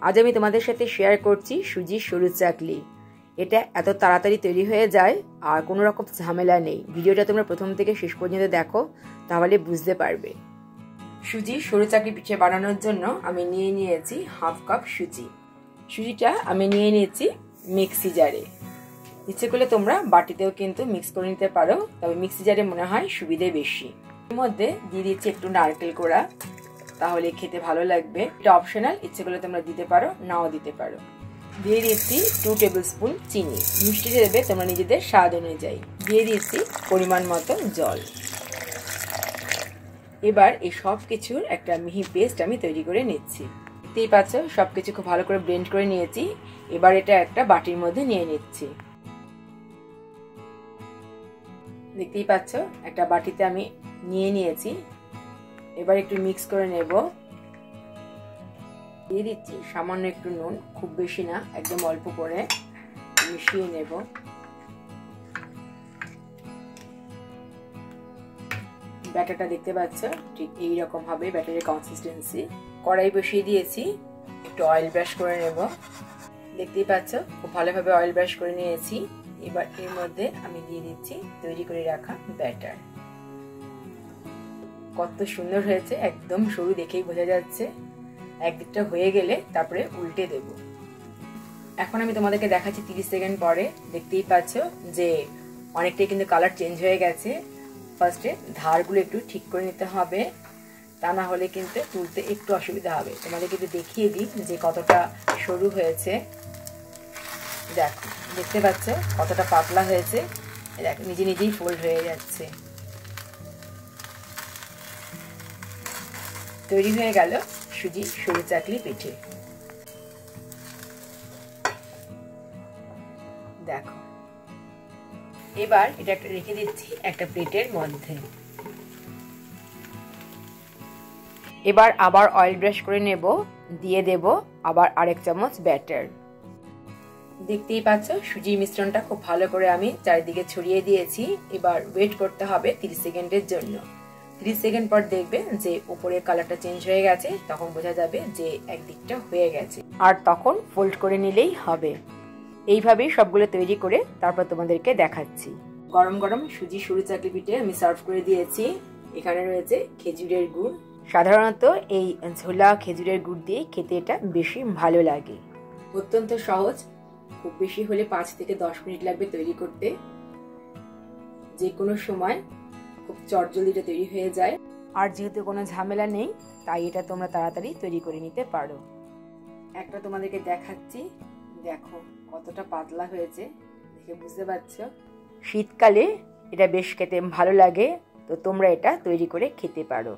আজ আমি তোমাদের সাথে শেয়ার করছি সুজির সরু চাকলি। এটা এত তাড়াতাড়ি তৈরি হয়ে যায় আর কোনো রকম ঝামেলা নেই। ভিডিওটা তোমরা প্রথম থেকে শেষ পর্যন্ত দেখো, তাহলে বুঝতে পারবে। সুজির সরু চাকলি পিঠে বানানোর জন্য আমি নিয়ে নিয়েছি হাফ কাপ সুজি। সুজিটা আমি নিয়ে নিয়েছি মিক্সি জারে। ইচ্ছে করলে তোমরা বাটিতেও কিন্তু মিক্স করে নিতে পারো, তবে মিক্সি জারে মনে হয় সুবিধে বেশি। এর মধ্যে দিয়ে দিচ্ছি একটু নারকেল কোড়া, তাহলে খেতে ভালো লাগবে। এটা অপশনাল, ইচ্ছে করলে তোমরা দিতে পারো, নাও দিতে পারো। দিয়ে দিচ্ছি 2 টেবিল স্পুন চিনি, মিষ্টি দেবে তোমরা নিজেদের স্বাদ অনুযায়ী। দিয়ে দিচ্ছি পরিমাণ মতো জল। এবার এই সব কিছুর একটা মিহি পেস্ট আমি তৈরি করে নিচ্ছি। দেখতেই পাচ্ছ সবকিছু খুব ভালো করে ব্লেন্ড করে নিয়েছি। এবার এটা একটা বাটির মধ্যে নিয়ে নিচ্ছি। দেখতেই পাচ্ছ একটা বাটিতে আমি নিয়ে নিয়েছি। এবার একটু মিক্স করে নেব। দিয়ে দিচ্ছি সামান্য একটু নুন, খুব বেশি না, একদম অল্প করে মিশিয়ে নেব। ব্যাটারটা দেখতে পাচ্ছ ঠিক এইরকম হবে ব্যাটারের কনসিস্টেন্সি। কড়াই বসিয়ে দিয়েছি, একটু অয়েল ব্রাশ করে নেব। দেখতেই পাচ্ছ খুব ভালোভাবে অয়েল ব্রাশ করে নিয়েছি। এবার এর মধ্যে আমি দিয়ে দিচ্ছি তৈরি করে রাখা ব্যাটার। কত সুন্দর হয়েছে, একদম সরু দেখেই বোঝা যাচ্ছে। একদিকটা হয়ে গেলে তারপরে উল্টে দেব। এখন আমি তোমাদেরকে দেখাচ্ছি 30 সেকেন্ড পরে। দেখতেই পাচ্ছ যে অনেকটাই কিন্তু কালার চেঞ্জ হয়ে গেছে। ফার্স্টে ধারগুলো একটু ঠিক করে নিতে হবে, তা না হলে কিন্তু তুলতে একটু অসুবিধা হবে। তোমাদের কিন্তু দেখিয়ে দিই যে কতটা সরু হয়েছে। দেখো, দেখতে পাচ্ছ কতটা পাতলা হয়েছে। দেখো নিজে নিজেই ফোল্ড হয়ে যাচ্ছে। তৈরি হয়ে গেল সুজির সরু চাকলি পিঠে। দেখো, এবার এটা রেখে দিচ্ছি একটা প্লেটের মধ্যে। এবার আবার অয়েল ব্রাশ করে নেব, দিয়ে দেব আবার আরেক চামচ ব্যাটার। দেখতেই পাচ্ছ সুজির মিশ্রণটা খুব ভালো করে আমি চারিদিকে ছড়িয়ে দিয়েছি। এবার ওয়েট করতে হবে 30 সেকেন্ডের জন্য। 30 সেকেন্ড পর দেখবে যে উপরের কালারটা চেঞ্জ হয়ে গেছে, তখন বোঝা যাবে যে একদিকটা হয়ে গেছে, আর তখন ফোল্ড করে নিলেই হবে। এইভাবেই সবগুলো তৈরি করে তারপর তোমাদেরকে দেখাচ্ছি। গরম গরম সুজি সরু চাকলি পিঠে আমি সার্ভ করে দিয়েছি। এখানে রয়েছে খেজুরের গুড়। সাধারণত এই ঝোলা খেজুরের গুড় দিয়ে খেতে এটা বেশি ভালো লাগে। অত্যন্ত সহজ, খুব বেশি হলে 5 থেকে 10 মিনিট লাগবে তৈরি করতে। যে কোনো সময় খুব চটজলদিটা তৈরি হয়ে যায়, আর যেহেতু কোনো ঝামেলা নেই তাই এটা তোমরা তাড়াতাড়ি তৈরি করে নিতে পারো। একটা তোমাদেরকে দেখাচ্ছি, দেখো কতটা পাতলা হয়েছে, দেখে বুঝতে পারছো। শীতকালে এটা বেশ খেতে ভালো লাগে, তো তোমরা এটা তৈরি করে খেতে পারো।